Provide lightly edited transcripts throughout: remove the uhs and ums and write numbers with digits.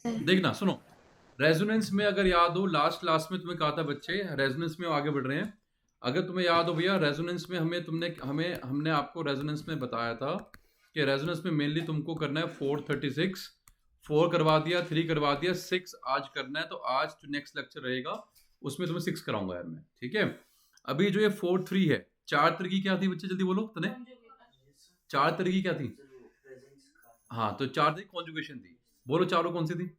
देखना सुनो, रेजोनेंस में अगर याद हो लास्ट क्लास में तुम्हें कहा था बच्चे, रेजोनेंस में आगे बढ़ रहे हैं। अगर तुम्हें याद हो भैया, रेजोनेंस में हमने आपको रेजोनेंस में बताया था कि रेजोनेंस में मेनली तुमको करना है 436, 4 करवा दिया, 3 करवा दिया, 6 आज करना है। तो आज जो नेक्स्ट लेक्चर रहेगा उसमें तुम्हें 6 कराऊंगा यार मैं, ठीक है। अभी जो ये 4-3 है, 4 तरीकी क्या थी बच्चे, जल्दी बोलो तने। 4 तरीकी क्या थी? हाँ, तो 4 तरीकी कॉन्जुगेशन थी। बोलो चारों कौन सी थी?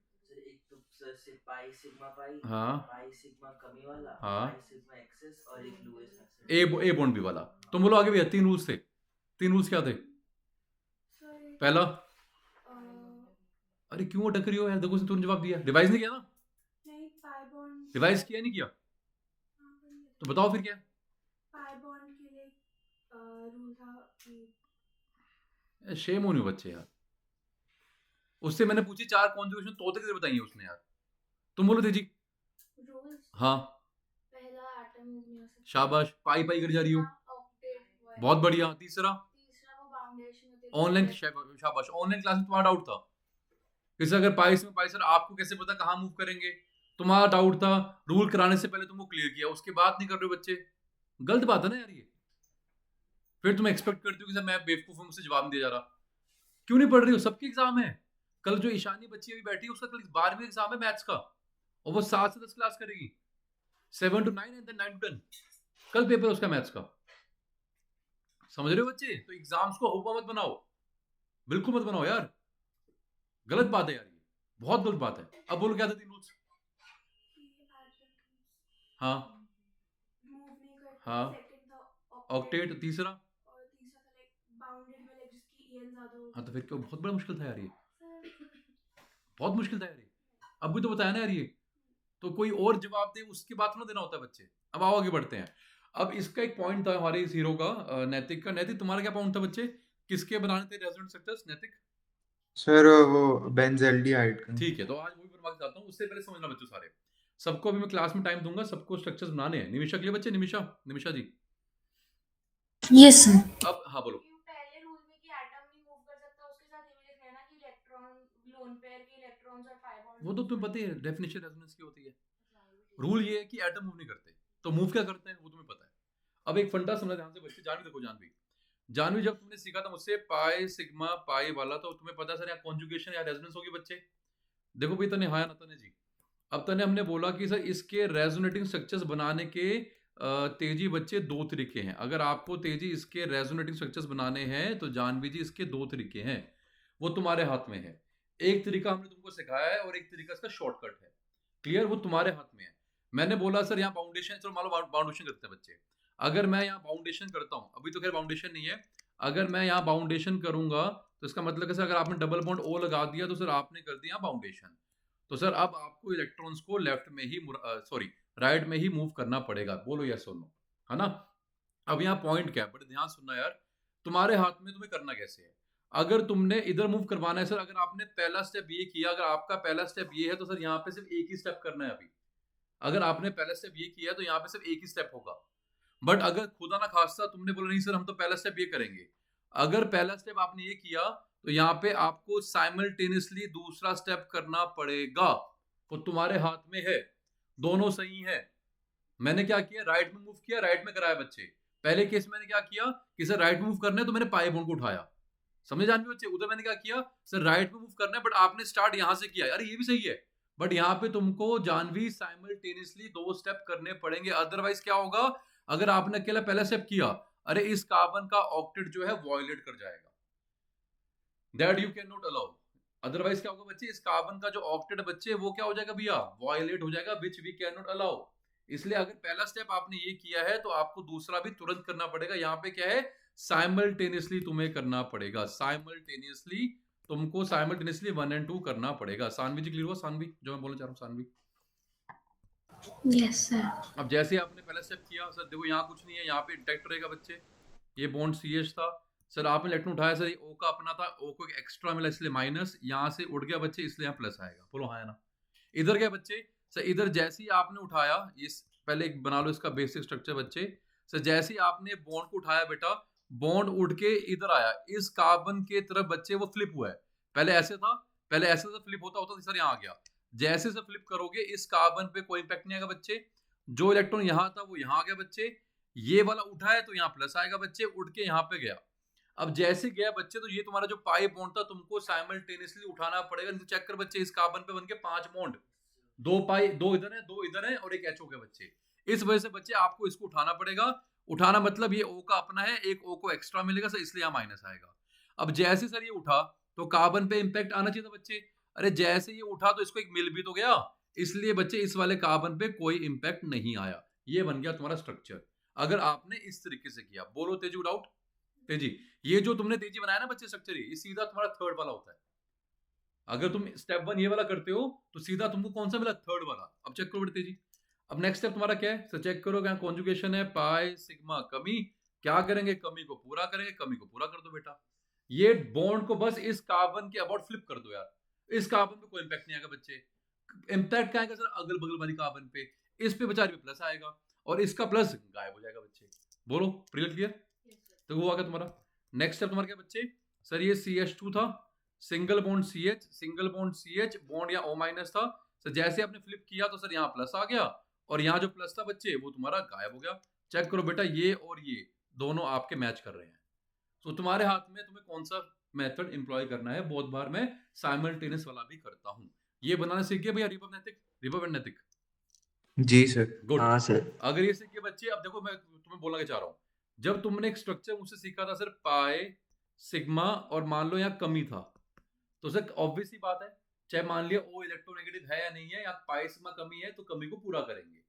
पाई सिग्मा पाई, हाँ पाई सिग्मा कमी वाला, हाँ, पाई सिग्मा एक्सेस और एक Lewis Maxwell. A bond B वाला। तुम बोलो आगे भैया, 3 रूल्स थे। 3 रूल्स क्या थे? पहला, अरे क्यों अटक रही हो यार, देखो तुमने जवाब दिया, रिवाइज नहीं किया ना? नहीं, पाई बॉन्ड रिवाइज किया नहीं किया? तो बताओ फिर क्या। पाई बॉन्ड के लिए रूल था कि शेम होनी बच्चे यार, उससे मैंने पूछी 4 कॉन्जुगेशन तो तक बताइए उसने यार। तुम बोलो तेजी। रूल्स। हाँ, पहला एटम मूव नहीं हो सकता। शाबाश, पाई पाई कर जा रही हो, ऑक्टेट बहुत बढ़िया। तीसरा, वो फाउंडेशन होती है। ऑनलाइन, शाबाश, ऑनलाइन क्लास में तुम्हारा डाउट था। जैसे अगर पाइस में पाइस, सर आपको कैसे पता कहाँ मूव करेंगे, तुम्हारा डाउट था। रूल कराने से पहले तुमको क्लियर किया, उसके बाद नहीं कर रहे हो बच्चे, गलत बात है ना यार ये। फिर तुम एक्सपेक्ट करते हो कि सर मैं बेवकूफ हूं, मुझसे जवाब नहीं दिया जा रहा। क्यों नहीं पढ़ रही हो? सबके एग्जाम है। कल जो ईशानी बच्ची अभी बैठी है उसका कल 12वीं एग्जाम है मैथ्स का, और वो 7 से 10 क्लास करेगी, 7 to 9 एंड देन 9 to 10। कल पेपर है उसका मैथ्स का, समझ रहे हो बच्चे? तो एग्जाम्स को होपा मत बनाओ, बिल्कुल मत बनाओ यार, गलत बात है यार ये, बहुत गलत बात है। अब बोलो क्या था 3 रूल्स? हाँ मूव नहीं करते। हाँ, सेकंड था ऑक्टेट। तीसरा, और तीसरा था लाइक बाउंडेड में, लाइक जिसकी ईएन ज्यादा हो। हाँ तो फिर क्यों, बहुत बड़ा मुश्किल था यार ये, बहुत मुश्किल था यार ये। अब भी तो बताया ना यार ये, तो कोई और जवाब दे उसके बाद ना देना होता है बच्चे। अब आओ आगे बढ़ते हैं। अब इसका एक पॉइंट था हमारे इस हीरो का, नैतिक का। नैतिक तुम्हारा क्या पॉइंट था बच्चे, किसके बनाने थे रेजोनेंट स्ट्रक्चर्स नैतिक? सर वो बेंजेल्डिहाइड का। ठीक है, तो आज वही बनवा के जाता हूँ। उससे पहले समझना बच्चों सारे, सबको अभी मैं क्लास में टाइम दूंगा, सबको स्ट्रक्चर्स बनाने हैं। निमिषा के लिए बच्चे, निमिषा जी। Yes sir. अब हाँ बोलो। पहले रूल में कि एटम नहीं मूव कर सकता, उसके साथ ये भी लिखना है ना कि इलेक्ट्रॉन लोन पेयर के इलेक्ट्रॉन्स और पाई बॉन्ड। वो तो तुम्हें पता है डेफिनेशन रेजोनेंस की होती है। रूल ये है कि एटम मूव नहीं करते, तो मूव क्या करते हैं वो तुम्हें पता है। अब एक फंडा समझना ध्यान से बच्चे, जानवी देखो, जानवी जब तुमने सीखा था मुझसे पाई सिग्मा पाई वाला, तो तुम्हें पता सर यहाँ कॉन्जुगेशन या रेजोनेंस होगी बच्चे। देखो भाई तने, हाँ ना तने जी, अब तने हमने बोला कि सर इसके रेजोनेटिंग स्ट्रक्चर्स बनाने के तेजी बच्चे 2 तरीके हैं। अगर आपको तेजी इसके रेजोनेटिंग स्ट्रक्चर्स बनाने हैं तो जानवी जी इसके 2 तरीके हैं, वो तुम्हारे हाथ में है। एक तरीका हमने तुमको सिखाया है और एक तरीका इसका शॉर्टकट है, क्लियर, वो तुम्हारे हाथ में है। मैंने बोला सर यहाँ बाउंडेशन, चलो मान लो बाउंडेशन करते हैं बच्चे। अगर मैं यहाँ बाउंडेशन करता हूँ, अभी तो खैर बाउंडेशन नहीं है, अगर मैं यहाँ बाउंडेशन करूंगा तो इसका मतलब है सर अगर आपने डबल बॉन्ड ओ लगा दिया तो सर आपने कर दिया बाउंडेशन। तो सर अब आपको इलेक्ट्रॉन्स को लेफ्ट में ही, सॉरी राइट में ही मूव करना पड़ेगा। बोलो यस और नो, है ना? अब यहाँ पॉइंट क्या है, बड़े ध्यान सुनना यार, तुम्हारे हाथ में तुम्हें करना कैसे है। अगर तुमने इधर मूव करवाना है सर, अगर आपने पहला स्टेप ये किया, अगर आपका पहला स्टेप ये है तो सर यहाँ पे सिर्फ एक ही स्टेप करना है अभी। अगर आपने पहला स्टेप ये किया तो यहाँ पे सिर्फ एक ही स्टेप होगा। बट अगर खुदा ना खास्ता तुमने बोला नहीं सर हम तो पहला स्टेप ये करेंगे, अगर पहला स्टेप आपने ये किया तो यहाँ पे आपको साइमल्टेनियसली दूसरा स्टेप करना पड़ेगा। तो तुम्हारे हाथ में है, दोनों सही है। मैंने क्या किया, राइट में मूव किया, राइट में कराया बच्चे। पहले केस मैंने क्या किया कि सर राइट में मूव करना है तो मैंने पाई बॉन्ड को उठाया, समझे जानते बच्चे? उधर मैंने क्या किया, सर राइट में मूव करना है बट आपने स्टार्ट यहां से किया, अरे ये भी सही है, बट यहाँ पे तुमको जानवी साइमल्टेनियसली 2 स्टेप करने पड़ेंगे। अदरवाइज क्या होगा, अगर आपने अकेला पहला स्टेप किया, अरे इस कार्बन का ऑक्टेट जो है वॉयलेट कर जाएगा, that you can not allow. Otherwise क्या होगा बच्चे, इस कार्बन का जो ऑक्टेट बच्चे वो क्या हो जाएगा भैया, वॉयलेट हो जाएगा, which we can not allow. इसलिए अगर पहला स्टेप आपने ये किया है तो आपको दूसरा भी तुरंत करना पड़ेगा। यहाँ पे क्या है, साइमल्टेनियसली तुम्हें करना पड़ेगा, साइमल्टेनियसली तुमको साइमल्टेनियसली 1 और 2 करना पड़ेगा। सानवी जी क्लियर हुआ? सानवी जो मैं बोलना चाह रहा हूँ, सानवी। Yes sir. अब जैसे आपने पहला स्टेप किया, सर देखो यहाँ कुछ नहीं है, यहाँ पे इंटैक्ट रहेगा बच्चे, ये बॉन्ड CH था, सर आपने इलेक्ट्रॉन उठाया, सर ओ का अपना था, ओ को एक एक्स्ट्रा मिला इसलिए माइनस, यहाँ से उड़ गया बच्चे इसलिए यहाँ प्लस आएगा। बोलो हाँ है ना? इधर क्या बच्चे, सर इधर जैसे ही आपने उठाया, इस पहले एक बना लो इसका बेसिक स्ट्रक्चर बच्चे। सर जैसे ही आपने बॉन्ड को उठाया बेटा, बॉन्ड उड़ के इधर आया, इस कार्बन के तरफ बच्चे वो फ्लिप हुआ है, पहले ऐसे था पहले ऐसे से फ्लिप होता होता तो सर यहाँ आ गया, जैसे से फ्लिप करोगे इस कार्बन पे कोई इंपैक्ट नहीं आएगा बच्चे, जो इलेक्ट्रॉन यहाँ था वो यहाँ आ गया बच्चे, ये वाला उठा है तो यहाँ प्लस आएगा बच्चे, उठ के यहाँ पे गया। अब जैसे गया बच्चे तो ये तुम्हारा जो पाई बॉन्ड था तुमको साइमल्टेनियसली उठाना पड़ेगा, नहीं तो चेक कर बच्चे इस कार्बन पे बन के 5 बॉन्ड, 2 पाई, 2 इधर है और एक H हो गया बच्चे। इस वजह से बच्चे आपको इसको उठाना पड़ेगा, उठाना मतलब ये O का अपना है, एक O को एक्स्ट्रा मिलेगा सर, इसलिए यहाँ माइनस आएगा। अब जैसे सर ये उठा तो कार्बन पे इंपैक्ट आना चाहिए था बच्चे, अरे जैसे ये उठा तो इसको एक मिल भी तो गया, इसलिए बच्चे इस वाले कार्बन पे कोई इंपैक्ट नहीं आया। ये बन गया तुम्हारा स्ट्रक्चर, अगर आपने इस तरीके से किया। बोलो तेजी विदाउट तेजी, ये जो तुमने तेजी बनाया ना बच्चे स्ट्रक्चर, ये सीधा तुम्हारा थर्ड वाला होता है। अगर तुम स्टेप 1 ये वाला करते हो तो सीधा तुमको कौन सा मिला, थर्ड वाला। अब चेक करो बेटा तेजी, अब नेक्स्ट स्टेप तुम्हारा क्या है सर, चेक करो, क्या कॉन्जुगेशन है, पाई सिग्मा कमी, क्या करेंगे, कमी को पूरा करेंगे, कमी को पूरा कर दो बेटा। ये बॉन्ड को बस इस कार्बन के अबाउट फ्लिप कर दो यार, इस कार्बन पे कोई इंपैक्ट नहीं आएगा बच्चे। इंपैक्ट क्या आएगा सर, अगल बगल वाली कार्बन पे, इस पे बेचारे पे प्लस आएगा और इसका प्लस गायब हो जाएगा बच्चे। बोलो क्लियर, तो वो आ गया तुम्हारा। नेक्स्ट स्टेप तुम्हारा क्या बच्चे, सर ये CH2 था, single bond CH, single bond CH, bond या O- था सर, जैसे आपने फ्लिप किया तो सर यहाँ प्लस आ गया और यहाँ जो प्लस था बच्चे वो तुम्हारा गायब हो गया। चेक करो बेटा, ये और ये दोनों आपके मैच कर रहे हैं। तो तुम्हारे हाथ में तुम्हें कौन सा मेथड एम्प्लॉय करना है। बहुत बार मैं साइमल्टेनियस वाला भी करता हूँ। ये बनाना सीख गए भैया, रिबवनेटिक। जी सर। गुड। हाँ सर। अगर ये सीख गए बच्चे, अब देखो मैं तुम्हें बोलना क्या चाह रहा हूँ, जब तुमने एक स्ट्रक्चर मुझसे सीखा था सर, पाई सिग्मा और मान लो यहाँ कमी था, तो सर ऑब्वियस ही बात है, चाहे मान लिया O इलेक्ट्रोनेगेटिव है या नहीं है, या पाई सिग्मा कमी है तो कमी को पूरा करेंगे।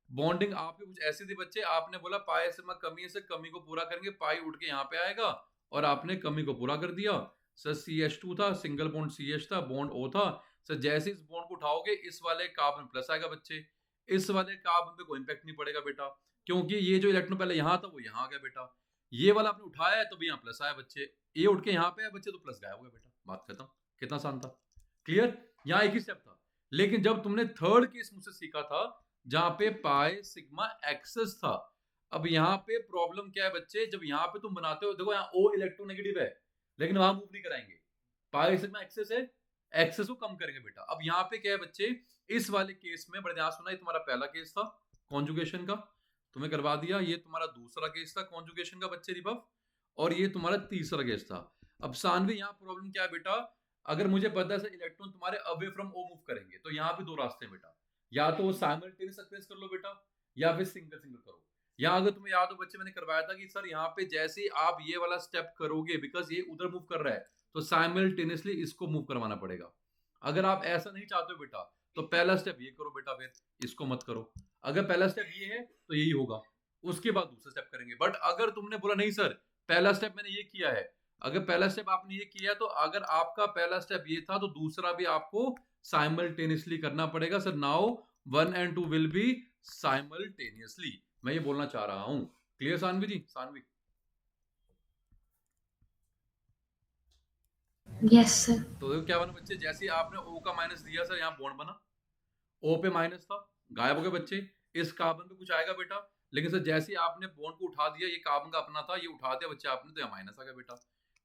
बॉन्डिंग आपकी कुछ ऐसी थी बच्चे, आपने बोला पाई सिग्मा कमी है, सर कमी को पूरा करेंगे, पाई उठ के यहाँ पे आएगा और आपने कमी को पूरा कर दिया। सर CH2 था, सिंगल बॉन्ड CH था, बॉन्ड O था सर, जैसे इस बॉन्ड को उठाओगे इस वाले कार्बन प्लस आएगा बच्चे, इस वाले कार्बन पे कोई इंपैक्ट नहीं पड़ेगा बेटा, क्योंकि ये जो इलेक्ट्रॉन पहले यहाँ था वो यहाँ आ गया बेटा। ये वाला आपने उठाया है तो भी यहाँ प्लस आया बच्चे, ये उठ के यहाँ पे आया बच्चे तो प्लस गायब हो गया बेटा, बात खत्म। कितना आसान था, क्लियर। यहाँ एक ही स्टेप था, लेकिन जब तुमने थर्ड केस मुझसे सीखा था जहाँ पे पाई सिग्मा एक्सेस था, अब यहाँ पे प्रॉब्लम क्या है बच्चे, जब यहाँ पे तुम बनाते हो, देखो यहाँ O इलेक्ट्रोनेगेटिव है लेकिन वहां मूव नहीं कराएंगे, पाई सिग्मा एक्सेस है, एक्सेस को कम करेंगे बेटा। अब यहाँ पे क्या है बच्चे, इस वाले केस में बड़े ध्यान सुना, ये तुम्हारा पहला केस था कॉन्जुगेशन का, तुम्हें करवा दिया, ये तुम्हारा दूसरा केस था कॉन्जुगेशन का बच्चे रिबव, और ये तुम्हारा तीसरा केस था। अब सानवी यहाँ प्रॉब्लम क्या है बेटा, अगर मुझे पता है सर इलेक्ट्रॉन तुम्हारे अवे फ्रॉम O मूव करेंगे तो यहाँ पे दो रास्ते हैं बेटा, या तो साइमल्टेनियस अक्रेंस कर लो बेटा, या फिर सिंगल सिंगल करो। यहाँ अगर तुम्हें याद हो बच्चे, मैंने करवाया था कि सर यहाँ पे जैसे ही आप ये वाला स्टेप करोगे, बिकॉज ये उधर मूव कर रहा है तो साइमल्टेनियसली इसको मूव करवाना पड़ेगा। अगर आप ऐसा नहीं चाहते हो बेटा तो पहला स्टेप ये करो बेटा, फिर इसको मत करो। अगर पहला स्टेप ये है तो यही होगा, उसके बाद दूसरा स्टेप करेंगे। बट अगर तुमने बोला नहीं सर पहला स्टेप मैंने ये किया है, अगर पहला स्टेप आपने ये किया तो अगर आपका पहला स्टेप ये था तो दूसरा भी आपको साइमल्टेनियसली करना पड़ेगा sir. Now 1 and 2 will be simultaneously, मैं ये बोलना चाह रहा हूं। Clear Sanvi ji, Sanvi? Yes sir. तो देखो क्या बना बच्चे, जैसे आपने O का माइनस दिया सर, यहाँ बॉन्ड बना, O पे माइनस था, गायब हो गया बच्चे, इस कार्बन पे कुछ आएगा बेटा, लेकिन सर जैसे ही आपने बॉन्ड को उठा दिया, ये कार्बन का अपना था, ये उठा दिया बच्चे आपने, तो यहाँ माइनस आ गया बेटा।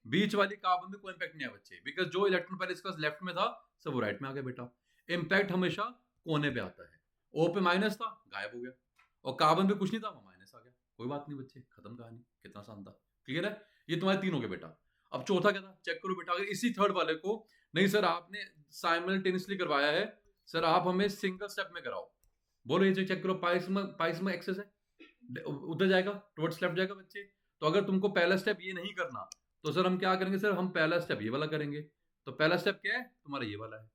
बीच वाली कार्बन में कोई इंपैक्ट नहीं आया बच्चे, बिकॉज जो इलेक्ट्रॉन पहले इसका लेफ्ट में था सब वो राइट में आ गया बेटा। इंपैक्ट हमेशा कोने पे आता है, O पे माइनस था गायब हो गया, और कार्बन पे कुछ नहीं था वो माइनस आ गया, कोई बात नहीं बच्चे, खत्म कहानी। कितना आसान था, क्लियर है? ये तुम्हारे 3 हो गए बेटा। अब चौथा क्या था, चेक करो बेटा। अगर इसी थर्ड वाले को नहीं सर आपने साइमल्टेनियसली करवाया है, सर आप हमें सिंगल स्टेप में कराओ। बोलो ये चेक करो, पाइस में एक्सेस है, उधर जाएगा, टुवर्ड्स लेफ्ट जाएगा बच्चे। तो अगर तुमको पहला स्टेप ये नहीं करना तो सर हम क्या करेंगे, सर हम पहला स्टेप ये वाला करेंगे। तो पहला स्टेप क्या है तुम्हारा, ये वाला है,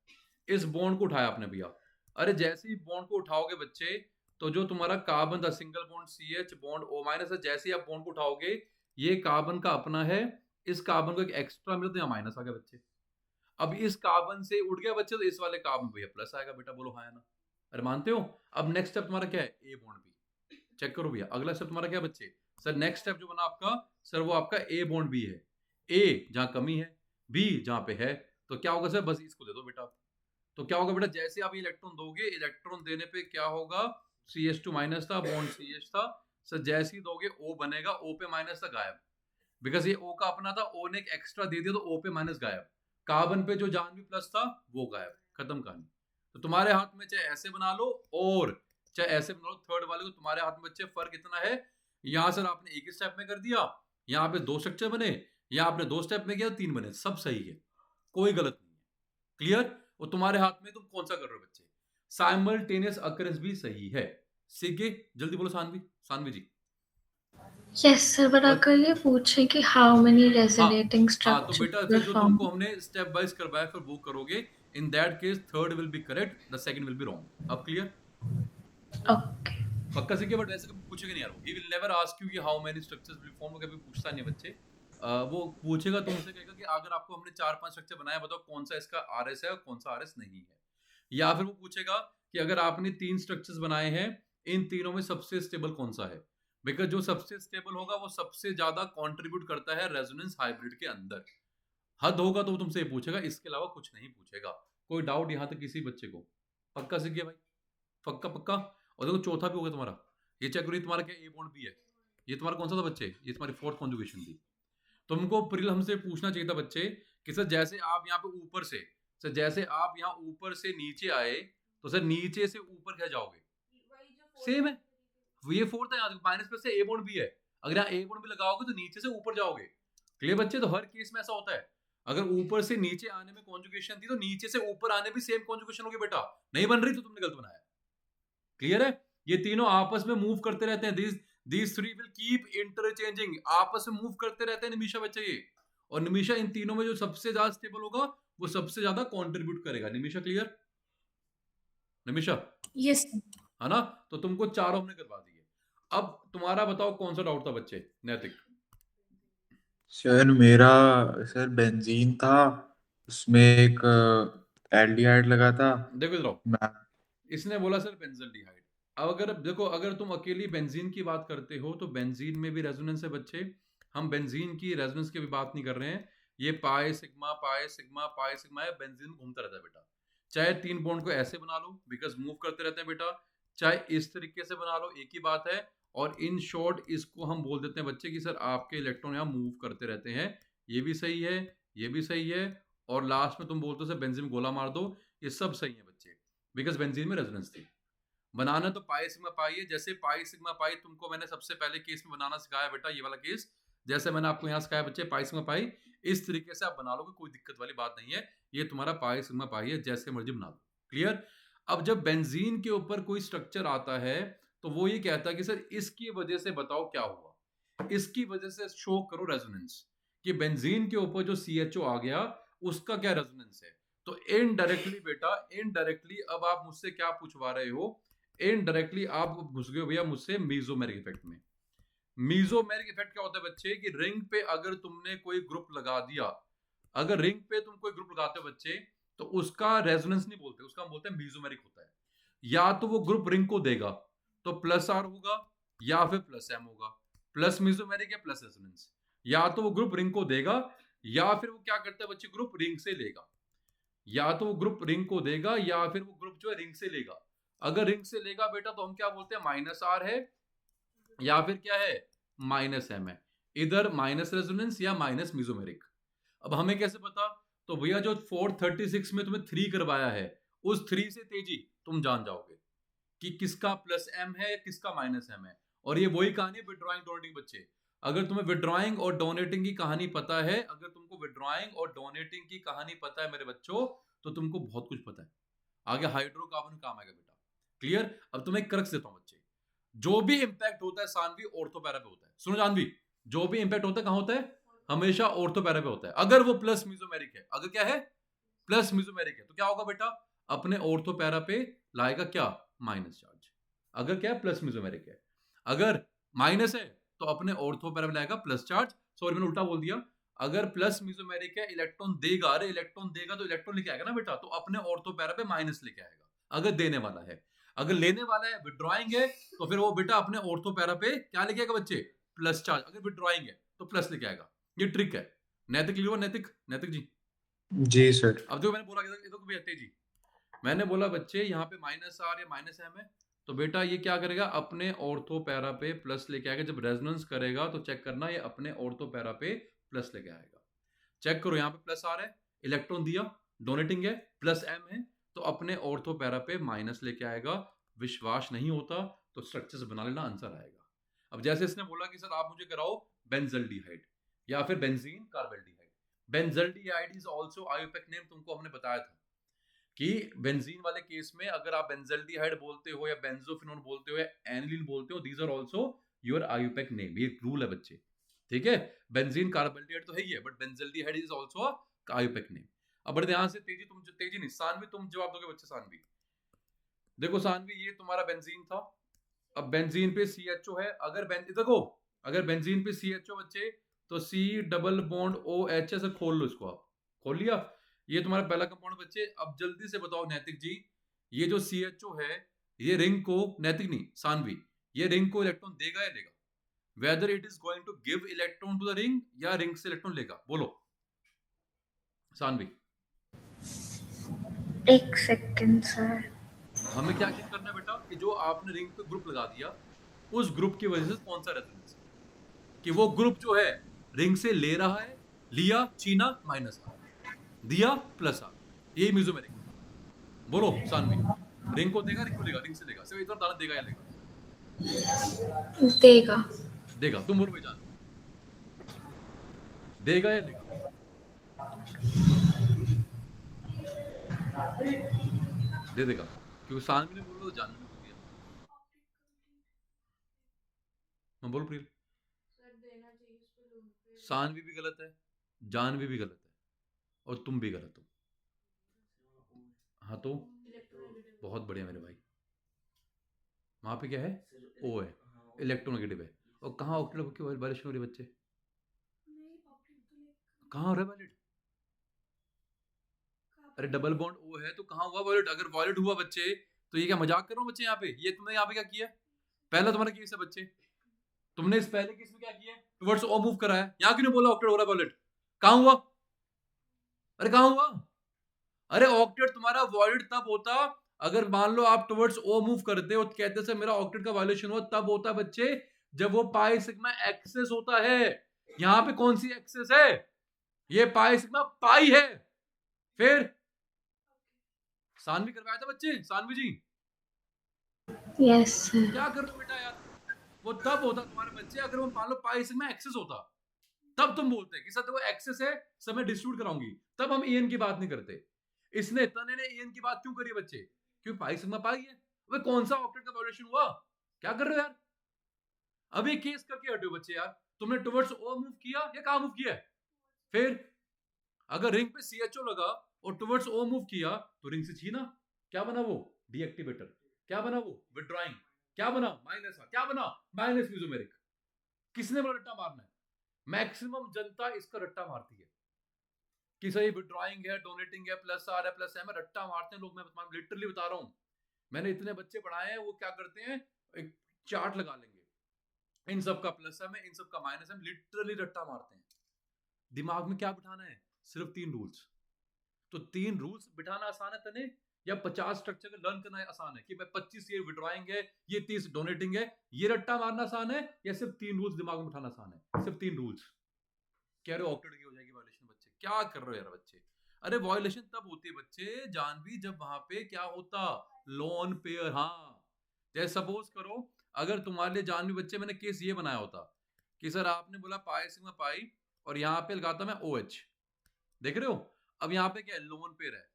इस बॉन्ड को उठाया आपने भैया। अरे जैसे ही बॉन्ड को उठाओगे बच्चे तो जो तुम्हारा कार्बन था single bond CH bond O- है, जैसे ही आप बॉन्ड को उठाओगे ये कार्बन का अपना है, इस कार्बन को एक एक्स्ट्रा मिला तो यहाँ माइनस आ गया बच्चे। अब इस कार्बन से उठ गया बच्चे तो इस वाले कार्बन पे प्लस आएगा बेटा। बोलो हाँ या ना? अरे मानते हो? अब नेक्स्ट स्टेप तुम्हारा क्या है, A बॉन्ड B। चेक करो भैया, अगला स्टेप तुम्हारा क्या है बच्चे, सर नेक्स्ट स्टेप जो बना आपका सर वो आपका A बॉन्ड B है। A जहाँ कमी है, B जहाँ पे है, तो क्या होगा सर, बस इसको दे दो बेटा। तो क्या होगा बेटा, जैसे आप इलेक्ट्रॉन दोगे, इलेक्ट्रॉन देने पे क्या होगा, CH2 माइनस था, बॉन्ड CH था सर, जैसे ही दोगे O बनेगा, O पे माइनस था गायब, बिकॉज ये O का अपना था, O ने एक एक्स्ट्रा दे दिया तो O पे माइनस गायब। कार्बन पे जो जानवी प्लस था वो गायब, खत्म कहानी। तो तुम्हारे हाथ में चाहे ऐसे बना लो और चाहे ऐसे बना लो, थर्ड वाले को तुम्हारे हाथ में बच्चे फर्क इतना है, यहाँ सर आपने एक ही स्टेप में कर दिया, यहाँ पे 2 स्ट्रक्चर बने, यहाँ आपने 2 स्टेप में किया 3 बने, सब सही है, कोई गलत नहीं है। क्लियर? और तुम्हारे हाथ में तुम कौन सा कर रहे हो बच्चे, साइमल्टेनियस अकरेंस भी सही है। सीखे जल्दी बोलो सानवी जी। Yes, sir, but अगर ये पूछे कि how many resonating तो structures बेटा will फिर जो form? तुमको हमने स्टेप वाइज करवाया फिर वो करोगे। In that case third will be correct, the second will be wrong. अब क्लियर? Okay. पक्का सीखे, बट ऐसे कभी पूछेगा नहीं यार, he will never ask you कि how many structures will form, कभी पूछता नहीं है बच्चे। वो पूछेगा तुमसे, कहेगा कि अगर आपको हमने 4-5 स्ट्रक्चर बनाया बताओ कौन सा इसका आरएस है और कौन सा आरएस नहीं है। या फिर वो पूछेगा कि अगर आपने 3 स्ट्रक्चर्स बनाए हैं, इन तीनों में सबसे स्टेबल कौन सा है, बिकॉज जो सबसे स्टेबल होगा वो सबसे ज्यादा कंट्रीब्यूट करता है रेजोनेंस हाइब्रिड के अंदर। हद होगा तो वो तुमसे ये पूछेगा, इसके अलावा कुछ नहीं पूछेगा। कोई डाउट यहाँ तक किसी बच्चे को? पक्का सीख गया भाई? पक्का। और देखो चौथा भी होगा तुम्हारा, ये चेक करो, तुम्हारा क्या ए बॉन्ड भी है, ये तुम्हारा कौन सा था बच्चे, ये तुम्हारी 4th कॉन्जुगेशन थी। तुमको प्रिल हमसे पूछना चाहिए था बच्चे कि सर जैसे आप यहाँ पे ऊपर से, सर जैसे आप यहाँ ऊपर से नीचे आए तो सर नीचे से ऊपर क्या जाओगे, सेम है, ये 4th है, माइनस प्लस से ए बॉन्ड भी है, अगर यहाँ ए बॉन्ड भी लगाओगे तो नीचे से ऊपर जाओगे। क्लियर बच्चे? तो हर केस में ऐसा होता है, अगर ऊपर से नीचे आने में कॉन्जुगेशन थी तो नीचे से ऊपर आने भी सेम कॉन्जुगेशन होगी बेटा, नहीं बन रही तो तुमने गलत बनाया। क्लियर है? ये तीनों आपस में मूव करते रहते हैं, these three will keep interchanging, आपस में मूव करते रहते हैं निमिषा बच्चे ये, और निमिषा इन तीनों में जो सबसे ज्यादा स्टेबल होगा वो सबसे ज्यादा कंट्रीब्यूट करेगा। Nimisha clear? Nimisha Yes, sir. है ना? तो तुमको चारों हमने करवा दिए। अब तुम्हारा बताओ कौन सा डाउट था बच्चे? नैतिक। सर मेरा सर बेंजीन था, उसमें एक एल्डिहाइड लगा था। देखो इधर आओ, मैं इसने बोला सर बेंजल्डिहाइड। अब अगर देखो, अगर तुम अकेली बेंजीन की बात करते हो तो बेंजीन में भी रेजोनेंस है बच्चे, हम बेंजीन की रेजोनेंस की भी बात नहीं कर रहे हैं। ये pi sigma pi sigma pi sigma है, बेंजीन घूमता रहता है बेटा। चाहे 3 बॉन्ड को ऐसे बना लो बिकॉज मूव करते रहते हैं बेटा, चाहे इस तरीके से बना लो, एक ही बात है। और इन शॉर्ट इसको हम बोल देते हैं बच्चे कि सर आपके इलेक्ट्रॉन यहाँ मूव करते रहते हैं, ये भी सही है, ये भी सही है, और लास्ट में तुम बोलते हो सर बेंजीन में गोला मार दो, ये सब सही है बच्चे, बिकॉज बेंजीन में रेजोनेंस थी। बनाना तो पाई सिग्मा पाई है, जैसे पाई सिग्मा पाई तुमको मैंने सबसे पहले केस में बनाना सिखाया बेटा, ये वाला केस जैसे मैंने आपको यहाँ सिखाया बच्चे पाई सिग्मा पाई, इस तरीके से आप बना लोगे, कोई दिक्कत वाली बात नहीं है। ये तुम्हारा पाई सिग्मा पाई है, जैसे मर्जी बना लो। क्लियर? अब जब बेंजीन के ऊपर कोई स्ट्रक्चर आता है तो वो ये कहता है कि सर इसकी वजह से बताओ क्या हुआ, इसकी वजह से शो करो रेजोनेंस, कि बेंजीन के ऊपर जो CHO आ गया उसका क्या रेजोनेंस है। तो इनडायरेक्टली बेटा, इनडायरेक्टली अब आप मुझसे क्या पूछवा रहे हो, इनडायरेक्टली आप घुस गए भैया मुझसे मीजोमेरिक इफेक्ट में। मीजोमेरिक इफेक्ट क्या होता है बच्चे, कि रिंग पे अगर तुमने कोई ग्रुप लगा दिया, अगर रिंग पे तुम कोई ग्रुप लगाते हो बच्चे तो उसका रेजोनेंस नहीं बोलते, उसका हम बोलते हैं मीजोमेरिक होता है। या तो वो ग्रुप रिंग को देगा तो प्लस R होगा या फिर प्लस M होगा, प्लस मीजोमेरिक या प्लस रेजोनेंस। या तो वो ग्रुप रिंग को देगा या फिर वो क्या करता है बच्चे, ग्रुप रिंग से लेगा, या तो वो ग्रुप रिंग को देगा या फिर वो ग्रुप जो है रिंग से लेगा। अगर रिंग से लेगा बेटा तो हम क्या बोलते हैं, -R है या फिर क्या है, -M है, इधर माइनस रेजोनेंस या माइनस मीजोमेरिक। अब हमें कैसे पता, तो भैया जो 436 में तुम्हें 3 करवाया है उस 3 से तेजी तुम जान जाओगे कि किसका प्लस M है किसका माइनस M है। और ये वही कहानी है विड्रॉइंग डोनेटिंग बच्चे, अगर तुम्हें विड्रॉइंग और डोनेटिंग की कहानी पता है, अगर तुमको विड्रॉइंग और डोनेटिंग की कहानी पता है मेरे बच्चों, तो तुमको बहुत कुछ पता है, आगे हाइड्रोकार्बन काम आएगा बेटा। क्लियर? अब तुम्हें क्रक्स देता हूं बच्चे, जो भी इंपैक्ट होता है सानवी ऑर्थो पैरा पे होता है। सुनो जानवी, जो भी इंपैक्ट होता है कहां होता है, हमेशा ऑर्थो पैरा पे होता है। अगर वो प्लस मीजोमेरिक है, अगर क्या है प्लस मीजोमेरिक है, तो क्या होगा बेटा, अपने ऑर्थो पैरा पे लाएगा क्या, माइनस चार्ज। अगर क्या है प्लस मीजोमेरिक है, अगर माइनस है तो अपने ऑर्थो पैरा पे लाएगा प्लस चार्ज। सॉरी मैंने उल्टा बोल दिया, अगर प्लस मीजोमेरिक है इलेक्ट्रॉन देगा, अरे इलेक्ट्रॉन देगा तो इलेक्ट्रॉन लेके आएगा ना बेटा, तो अपने ऑर्थो पैरा पे माइनस लेके आएगा अगर देने वाला है। अगर लेने वाला है विड्रॉइंग है तो फिर वो बेटा अपने ऑर्थो पैरा पे क्या लेके आएगा बच्चे, प्लस चार्ज। अगर विड्रॉइंग है तो प्लस लेके आएगा, ये ट्रिक है। नैतिक लिखो, नैतिक जी। जी सर। अब जो मैंने बोला जी, मैंने बोला बच्चे यहाँ पे -R या -M है, तो बेटा ये क्या करेगा, अपने ऑर्थो पैरा पे प्लस लेके आएगा। जब रेजोनेंस करेगा तो चेक करना ये अपने ऑर्थो पैरा पे प्लस लेके आएगा। चेक करो यहाँ पे +R है, इलेक्ट्रॉन दिया, डोनेटिंग है, प्लस m है, तो अपने ऑर्थो पैरा पे माइनस लेके आएगा। विश्वास नहीं होता तो स्ट्रक्चर्स बना लेना, आंसर आएगा। अब जैसे इसने बोला कि सर आप मुझे कराओ बेंजल्डिहाइड या फिर benzene carbaldehyde. Benzaldehyde is also IUPAC name, तुमको हमने बताया था कि बेंजीन वाले केस में अगर आप बेंजल्डिहाइड बोलते हो या बेंजोफिनोन बोलते हो या एनिलीन बोलते हो, these are also your IUPAC name. ये रूल है बच्चे, ठीक है। बेंजीन कार्बल्डिहाइड तो है ही है, but benzaldehyde is also IUPAC name. अब बड़े ध्यान से, तेजी नहीं, सानवी तुम जवाब दोगे बच्चे। सानवी देखो, सानवी ये तुम्हारा बेंजीन था। अब बेंजीन पे CHO है, अगर देखो अगर बेंजीन पे CHO बच्चे तो C डबल बॉन्ड OH से खोल लो, इसको आप खोल लिया, ये तुम्हारा पहला कंपाउंड बच्चे। अब जल्दी से बताओ नैतिक जी, ये जो CHO है ये रिंग को, नैतिक नहीं सानवी, ये रिंग को इलेक्ट्रॉन देगा या लेगा? Whether it is going to give electron to the ring या रिंग से इलेक्ट्रॉन लेगा, बोलो सानवी। एक सेकंड सर। हमें क्या चेक करना है बेटा कि जो आपने रिंग पे ग्रुप लगा दिया, उस ग्रुप की वजह से कौन सा रेजोनेंस है, कि वो ग्रुप जो है रिंग से ले रहा है, लिया छीना माइनस आ, दिया प्लस आ, यही मेसोमेरिक। बोलो सानवी, रिंग को देगा, रिंग को लेगा, रिंग से लेगा, सिर्फ इतना दाना देगा या लेगा? देगा। देगा। तुम बोलो जान, देगा या लेगा? दे देगा, क्योंकि सानवी ने बोला तो जानवी ने बोल दिया। मैं बोल प्रिय, सानवी भी गलत है, जानवी भी गलत है, और तुम भी गलत हो। हाँ तो बहुत बढ़िया मेरे भाई, वहां पे क्या है? O है, इलेक्ट्रोनेगेटिव है। और कहाँ ऑक्टेट की वायलेशन हो रही है बच्चे? कहाँ हो रहा है वायलेट? अरे डबल बॉन्ड O है तो कहाँ हुआ वायलेट? अगर वायलेट हुआ बच्चे तो ये क्या मजाक कर रहे हो बच्चे? यहाँ पे ये तुमने यहाँ पे क्या किया? पहला तुम्हारा केस है बच्चे, तुमने इस पहले केस में क्या किया? टुवर्ड्स O मूव कराया। यहाँ क्यों नहीं बोला ऑक्टेट हो रहा है वायलेट? कहाँ हुआ? अरे कहाँ हुआ? अरे ऑक्टेट तुम्हारा वायलेट तब होता अगर मान लो आप टुवर्ड्स O मूव करते हो, कहते से मेरा ऑक्टेट का वायलेशन हुआ, तब होता बच्चे जब वो पाई सिग्मा एक्सेस होता है। यहाँ पे कौन सी एक्सेस है? ये पाई सिग्मा पाई है। फिर सानवी करवाया था बच्चे, सानवी जी यस सर। क्या कर लो बेटा यार, वो तब होता तुम्हारे बच्चे अगर वो मान लो पाई सिग्मा एक्सेस होता, तब तुम बोलते कि सर वो एक्सेस है, सब मैं डिस्ट्रीब्यूट कराऊंगी, तब हम EN की बात नहीं करते। इसने तने ने EN की बात क्यों करी बच्चे? क्योंकि पाई सिग्मा पाई है। वे कौन सा ऑक्टेट का वायलेशन हुआ? क्या कर रहे हो यार? अभी केस करके हटे हो बच्चे यार, तुमने टुवर्ड्स O मूव किया या कहां मूव किया? फिर अगर रिंग पे CHO लगा और टुवर्ड्स O मूव किया तो रिंग से छीना, क्या बना वो? डीएक्टिवेटर। क्या बना वो? विथड्रॉइंग। क्या बना? माइनस। क्या बना? Minus mesomeric. किसने बोला रट्टा मारना है? मैक्सिमम जनता इसका रट्टा मारती है कि सही विथड्रॉइंग है, डोनेटिंग है, प्लस आर है, प्लस एम है, रट्टा मारते हैं लोग। मैं लिटरली बता रहा हूं, मैंने इतने बच्चे पढ़ाए हैं, वो क्या करते हैं, एक चार्ट लगा लेंगे, इन सब का प्लस एम है, इन सब का माइनस एम, लिटरली रट्टा मारते हैं। दिमाग में क्या बिठाना है? सिर्फ 3 रूल्स। तो 3 रूल्स बिठाना आसान है तने, या 50 स्ट्रक्चर का लर्न करना आसान है कि भाई 25 ये विथड्रॉइंग है, ये 30 डोनेटिंग है, ये रट्टा मारना आसान है, या सिर्फ 3 रूल्स दिमाग में बिठाना आसान है? सिर्फ 3 रूल्स। कह रहे हो ऑक्टेट की हो जाएगी वायलेशन, बच्चे क्या कर रहे हो यार बच्चे? अरे वायलेशन तब होती है बच्चे जानवी जब वहां पे क्या होता? Lone pair. हाँ, जैसे सपोज करो अगर तुम्हारे लिए जानवी बच्चे मैंने केस ये बनाया होता कि सर आपने बोला पाई सिग्मा पाई और यहाँ पे लगाता मैं OH, देख रहे हो? अब यहाँ पे क्या है? लोन पेयर है।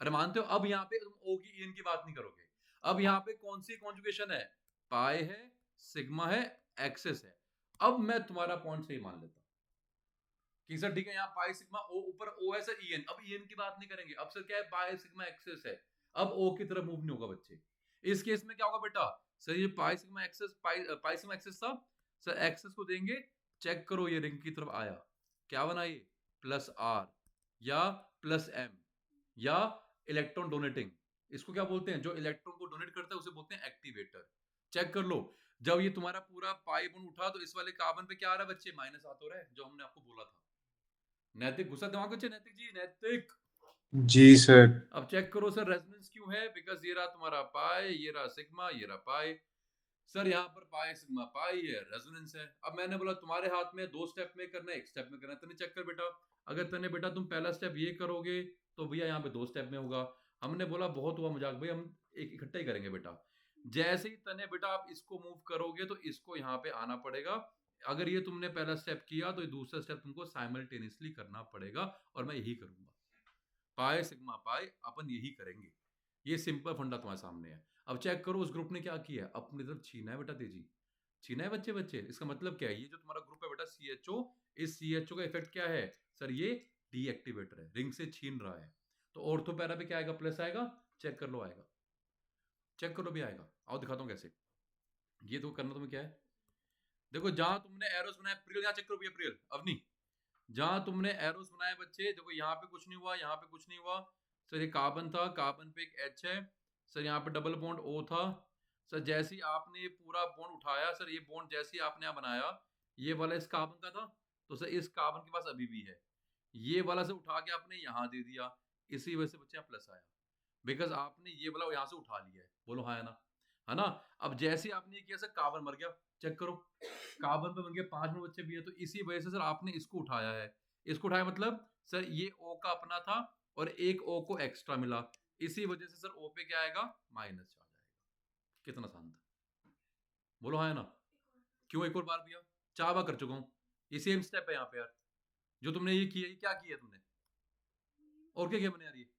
अरे मानते हो? अब यहाँ पे तुम O की EN की बात नहीं करोगे। अब यहाँ पे कौन सी कॉन्जुगेशन है? पाई है, सिग्मा है, एक्सेस है। अब मैं तुम्हारा पॉइंट सही मान लेता कि सर ठीक है, यहाँ पाई सिग्मा O ऊपर OS है EN, अब EN की बात नहीं करेंगे। अब सर क्या है? पाई सिग्मा एक्सेस है, अब O की तरफ मूव नहीं होगा बच्चे। इस केस में क्या होगा बेटा? सर ये pi sigma axis, pi sigma axis था, सर एक्सेस को देंगे, चेक करो ये रिंग की तरफ आया, क्या बना ये? प्लस R या प्लस M या इलेक्ट्रॉन डोनेटिंग। इसको क्या बोलते हैं? जो इलेक्ट्रॉन को डोनेट करता है उसे बोलते हैं एक्टिवेटर। चेक कर लो, जब ये तुम्हारा पूरा पाई बॉन्ड उठा तो इस वाले कार्बन पे क्या आ रहा है बच्चे? माइनस हाथ हो रहा है, जो हमने आपको बोला था। नैतिक गुस्सा दिमाग बच्चे, नैतिक जी, नैतिक जी सर। अब चेक करो सर रेजोनेंस क्यों है? बिकॉज ये रहा तुम्हारा पाई, ये रहा सिग्मा, ये रहा पाई। सर यहाँ पर पाई सिग्मा पाई है, रेजोनेंस है। अब मैंने बोला तुम्हारे हाथ में 2 स्टेप में करना है, 1 स्टेप में करना है, तो नहीं चेक कर बेटा। अगर तने बेटा तुम पहला स्टेप ये करोगे तो भैया यहाँ पे 2 स्टेप में होगा। हमने बोला बहुत हुआ मजाक भाई, हम एक इकट्ठा ही करेंगे बेटा। जैसे ही तने बेटा आप इसको मूव करोगे तो इसको यहाँ पे आना पड़ेगा। अगर ये तुमने पहला स्टेप किया तो ये दूसरा स्टेप तुमको साइमल्टेनियसली करना पड़ेगा, और मैं यही करूंगा। पाई सिग्मा पाई अपन यही करेंगे। ये सिंपल फंडा तुम्हारे सामने है। अब चेक करो उस ग्रुप ने क्या किया है, अपनी तरफ छीना है बेटा तेजी, छीना है बच्चे बच्चे। इसका मतलब क्या है, ये जो तुम्हारा ग्रुप है बेटा CHO, इस CHO का इफेक्ट क्या है सर, ये डीएक्टिवेटर है, रिंग से छीन रहा है। तो ऑर्थो पैरा पे क्या आएगा, प्लस आएगा, चेक कर लो आएगा, चेक करो भी आएगा। आओ दिखाता हूँ कैसे। ये तो करना तुम्हें क्या है, देखो जहां तुमने एरोस बनाया प्रियल, यहाँ चेक करो भैया प्रियल अवनी, जहां तुमने एरोस बनाए बच्चे, देखो यहाँ पे कुछ नहीं हुआ, यहाँ पे कुछ नहीं हुआ सर। ये कार्बन था, कार्बन पे एक H है सर, यहाँ पे डबल बॉन्ड O था सर। जैसे ही आपने ये पूरा बॉन्ड उठाया सर, ये बॉन्ड जैसे ही आपने यहाँ बनाया, ये वाला इस कार्बन का था, तो सर इस कार्बन के पास अभी भी है, ये वाला से उठा के आपने यहाँ दे दिया, इसी वजह से बच्चे यहाँ प्लस आया, बिकॉज आपने ये वाला यहाँ से उठा लिया है। बोलो हाँ है ना, है ना। अब जैसे ही आपने ये किया सर, कार्बन मर गया, चेक करो कार्बन पे बन गया 5 में बच्चे भी है, तो इसी वजह से सर आपने इसको उठाया है। इसको उठाया मतलब सर ये O का अपना था और एक O को एक्स्ट्रा मिला, इसी वजह से सर O पे क्या आएगा, माइनस आ जाएगा। कितना आसान था, बोलो हाँ है ना। क्यों एक और बार भैया, 4 बार कर चुका हूँ, ये सेम स्टेप है यहाँ पे यार। जो तुमने ये किया, ये क्या किया तुमने, और क्या किया मैंने यार, ये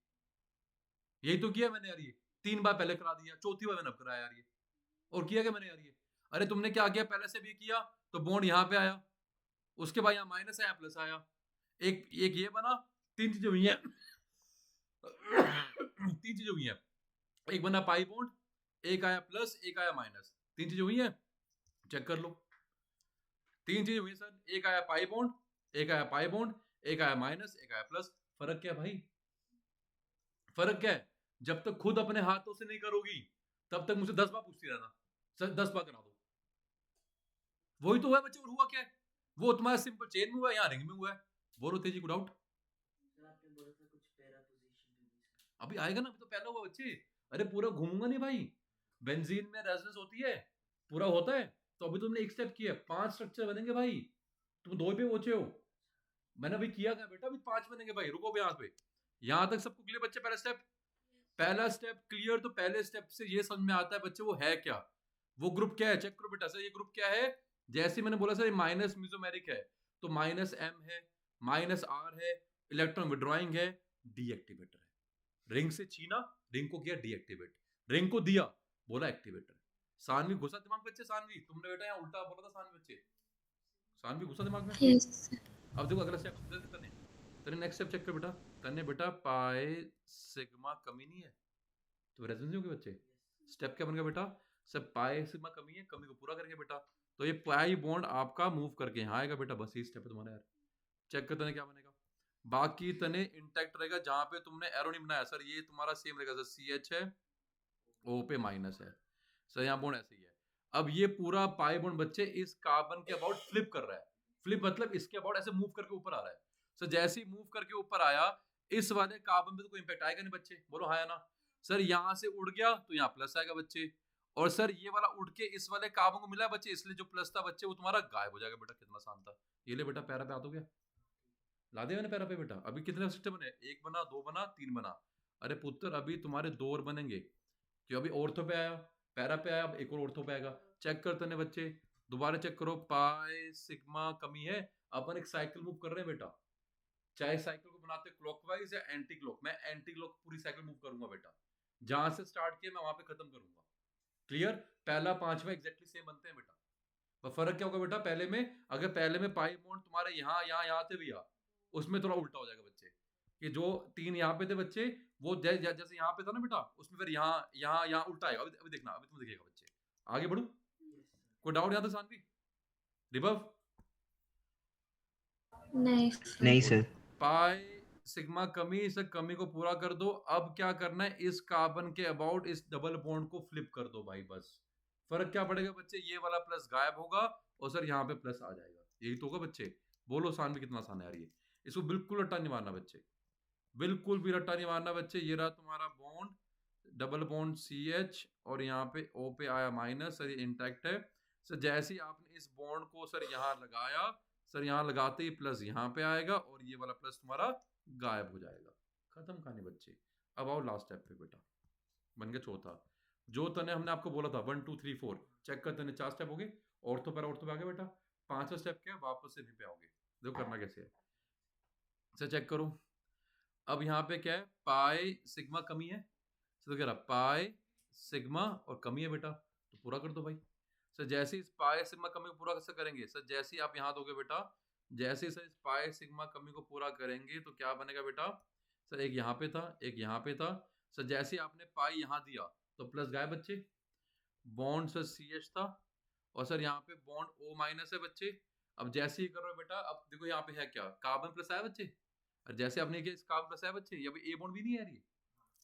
यही तो किया मैंने यार, ये 3 बार पहले करा दिया, चौथी बार मैंने अब कराया यार ये, और किया क्या मैंने यार ये। अरे तुमने क्या किया, पहले से भी किया तो बॉन्ड यहाँ पे आया, उसके बाद यहाँ माइनस आया, प्लस आया, एक एक ये बना, 3 चीजें हुई हैं 3 चीजें हुई हैं, एक बना पाई बॉन्ड, एक आया प्लस, एक आया माइनस, 3 चीजें हुई हैं, चेक कर लो। 3 चीजें हुई सर, एक आया पाई बॉन्ड, एक आया पाई बॉन्ड, एक आया माइनस, एक आया प्लस। फर्क क्या भाई, फर्क क्या है, जब तक खुद अपने हाथों से नहीं करोगी तब तक मुझे 10 बार पूछती रहना सर 10 बार करा दो, वही तो हुआ बच्चे। और हुआ क्या है, वो तुम्हारा सिंपल चेन में हुआ है, यहाँ रिंग में हुआ है। बोलो तेजी को डाउट, सर आपने बोला था कुछ पैरा पोजीशन भी सर। अभी आएगा ना, अभी तो पहला हुआ बच्चे। अरे पूरा घूमूंगा नहीं भाई, बेंजीन में रेजोनेंस होती है, पूरा होता है। तो अभी तुमने एक स्टेप किया, 5 स्ट्रक्चर बनेंगे भाई, तुम 2 पे पहुंचे हो, मैंने अभी किया क्या बेटा, अभी 5 बनेंगे भाई। रुको यहाँ पे, यहाँ तक सबको क्लियर बच्चे। पहला स्टेप क्लियर, तो पहले स्टेप से ये समझ में आता है बच्चे वो है क्या, वो ग्रुप क्या है, चेक करो बेटा सर। ये ग्रुप क्या है, जैसे मैंने बोला सर ये माइनस मिजोमेरिक है, तो माइनस M है, माइनस R है, इलेक्ट्रॉन विड्रॉइंग है, डीएक्टिवेटर है। रिंग से छीना, रिंग को किया डीएक्टिवेट, रिंग को दिया, बोला एक्टिवेटर। सानवी घुसा दिमाग बच्चे, सानवी तुमने बेटा यहाँ उल्टा बोला था, सानवी बच्चे, सानवी घुसा दिमाग में। Yes, sir. अब देखो अगला स्टेप तने नेक्स्ट स्टेप चेक कर बेटा। तने बेटा पाई सिग्मा कमी नहीं है, तो रेजोनेंस नहीं होगी बच्चे। स्टेप क्या बन गया बेटा, सब पाई सिग्मा कमी है, कमी को पूरा करेंगे बेटा, तो ये पाई बॉन्ड आपका मूव करके यहाँ आएगा बेटा, बस ये स्टेप है तुम्हारा यार। चेक कर तने क्या बनेगा, बाकी तने इंटैक्ट रहेगा, जहां पे तुमने एरो नहीं बनाया सर ये तुम्हारा सेम रहेगा सर, CH है, O पे माइनस है सर, यहाँ बॉन्ड ऐसे ही है। अब ये पूरा पाई बॉन्ड बच्चे इस कार्बन के अबाउट फ्लिप कर रहा है, फ्लिप मतलब इसके अबाउट ऐसे मूव करके ऊपर आ रहा है। सर जैसे ही मूव करके ऊपर आया, इस वाले कार्बन पे तो कोई इंपैक्ट आएगा नहीं बच्चे, बोलो हाँ या ना। सर यहाँ से उड़ गया तो यहाँ प्लस आएगा बच्चे, और सर ये वाला उड़ के इस वाले कार्बन को मिला बच्चे, इसलिए जो प्लस था बच्चे वो तुम्हारा गायब हो जाएगा बेटा। कितना आसान था, ये ले बेटा पैरा पे आ तो गया, ला दे मैंने पैरा पे बेटा। अभी कितने सिस्टम बने, 1 बना, 2 बना, 3 बना। अरे पुत्र अभी तुम्हारे 2 और बनेंगे, क्यों अभी ऑर्थो पे आया, पैरा पे आया, अब एक और ऑर्थो पे आएगा। चेक करते हैं बच्चे, दोबारा चेक करो, पाई सिग्मा कमी है, अपन एक साइकिल मूव कर रहे हैं बेटा, चाहे साइकिल को बनाते क्लॉकवाइज या एंटी क्लॉक, मैं एंटी क्लॉक पूरी साइकिल मूव करूंगा बेटा, जहां से स्टार्ट किया मैं वहां पे खत्म करूंगा। क्लियर, पहला 5वां एग्जैक्टली सेम बनते हैं बेटा, पर फर्क क्या होगा बेटा, पहले में अगर पहले में पाई बॉन्ड तुम्हारे यहाँ यहाँ यहाँ थे भैया, उसमें थोड़ा उल्टा हो जाएगा बच्चे, कि जो 3 यहाँ पे थे बच्चे, वो जैसे यहाँ पे था ना बेटा, उसमें फिर यहाँ यहाँ यहाँ उल्टा आएगा। अभी देखना, अभी तुम देखिएगा बच्चे, आगे बढ़ू, कोई डाउट यहाँ था सानवी, रिभव नहीं सर। पाई सिग्मा कमी, से कमी को पूरा कर दो। अब क्या करना है, इस कार्बन के अबाउट इस डबल बॉन्ड को फ्लिप कर दो भाई, बस। फर्क क्या पड़ेगा बच्चे, ये वाला प्लस गायब होगा और सर यहाँ पे प्लस आ जाएगा, यही तो होगा बच्चे। बोलो सानवी कितना आसान है यार ये, इसको बिल्कुल रट्टा नहीं मारना बच्चे, बिल्कुल भी रट्टा नहीं मारना बच्चे। ये रहा तुम्हारा बॉन्ड, डबल बॉन्ड CH, और यहाँ पे O पे आया माइनस, सर ये इंटैक्ट है। सर जैसे ही आपने इस बॉन्ड को सर यहाँ लगाया, सर यहाँ लगाते ही प्लस यहाँ पे आएगा और ये वाला प्लस तुम्हारा गायब हो जाएगा। खत्म कहानी बच्चे। अब आओ लास्ट स्टेप पे बेटा, बन गया चौथा। जो तने हमने आपको बोला था 1 2 3 4 चेक करते हैं, 4 स्टेप हो गए। ऑर्थो पे आ गए बेटा। 5वां स्टेप क्या है, वापस से यहीं पे आओगे। देखो करना कैसे है, सर चेक करो। अब यहाँ पे क्या है, पाई सिग्मा कमी है, तो कह रहा पाई सिग्मा और कमी है बेटा, तो पूरा कर दो भाई। सर जैसे इस पाई सिग्मा कमी को पूरा कैसे करेंगे, सर जैसे ही आप यहाँ दोगे बेटा, जैसे ही सर इस पाई सिग्मा कमी को पूरा करेंगे तो क्या बनेगा बेटा, सर एक यहाँ पे था एक यहाँ पे था, सर जैसे ही आपने पाई यहाँ दिया तो प्लस गायब बच्चे। बॉन्ड सर CH था और सर यहाँ पे बॉन्ड O माइनस है बच्चे। अब जैसे ही करो बेटा, अब देखो यहाँ पे है क्या, कार्बन प्लस आया बच्चे, और जैसे आपने किया इस कार्बन प्लस आया बच्चे, ये ए बॉन्ड भी नहीं आ रही है,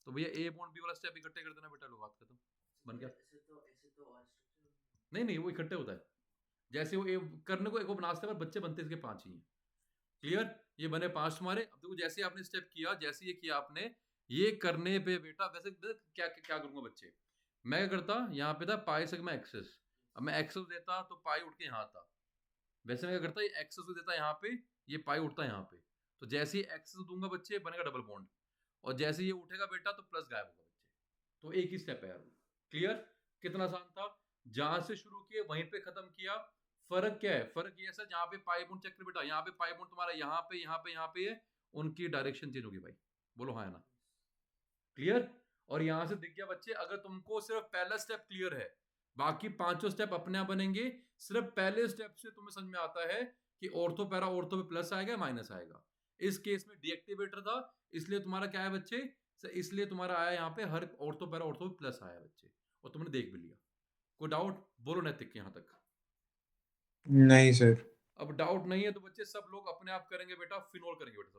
तो भैया ए बॉन्ड बी वाला स्टेप इकट्ठे कर देना बेटा, लो बात खत्म, बन गया। ऐसे तो और स्ट्रक्चर नहीं वो इकट्ठे होता है, जैसे वो ए करने को एक वो बनाते हैं पर बच्चे बनते इसके 5 ही हैं। क्लियर, ये बने 5 तुम्हारे। अब देखो जैसे आपने स्टेप किया, जैसे ये किया आपने, ये करने पे बेटा वैसे क्या क्या करूंगा बच्चे, मैं क्या करता, यहाँ पे था पाई सिग्मा एक्सेस, अब मैं एक्सेस देता तो पाई उठ के यहाँ आता, वैसे मैं क्या करता, ये एक्सेस देता यहाँ पे, ये पाई उठता यहाँ पे, तो जैसे ही एक्सेस दूंगा बच्चे बनेगा डबल बॉन्ड, और जैसे ये उठेगा बेटा तो प्लस गायब होगा बच्चे। तो एक ही स्टेप है यार। क्लियर, कितना आसान था, जहां से शुरू किए वहीं पे खत्म किया। फर्क क्या है, फर्क ये है सर, जहाँ पे पाई बॉन्ड चेक कर बेटा, यहाँ पे पाई बॉन्ड तुम्हारा यहाँ पे यहाँ पे है, उनकी डायरेक्शन चेंज होगी भाई, बोलो हाँ है ना। क्लियर, और यहां से दिख गया बच्चे, अगर तुमको सिर्फ पहला स्टेप क्लियर है, बाकी 5 स्टेप अपने आप बनेंगे। सिर्फ पहले स्टेप से तुम्हें समझ में आता है कि ऑर्थो पैरा ऑर्थो पे प्लस आएगा माइनस आएगा। इस केस में डीएक्टिवेटर था, इसलिए तुम्हारा क्या है बच्चे, इसलिए तुम्हारा आया यहाँ पे हर ऑर्थो पैरा ऑर्थो पे प्लस आया बच्चे, और तुमने देख भी लिया। कोई डाउट बोलो नैतिक यहाँ तक? नहीं सर। अब डाउट नहीं है तो बच्चे सब लोग अपने आप करेंगे बेटा, फिनोल करेंगे बेटा।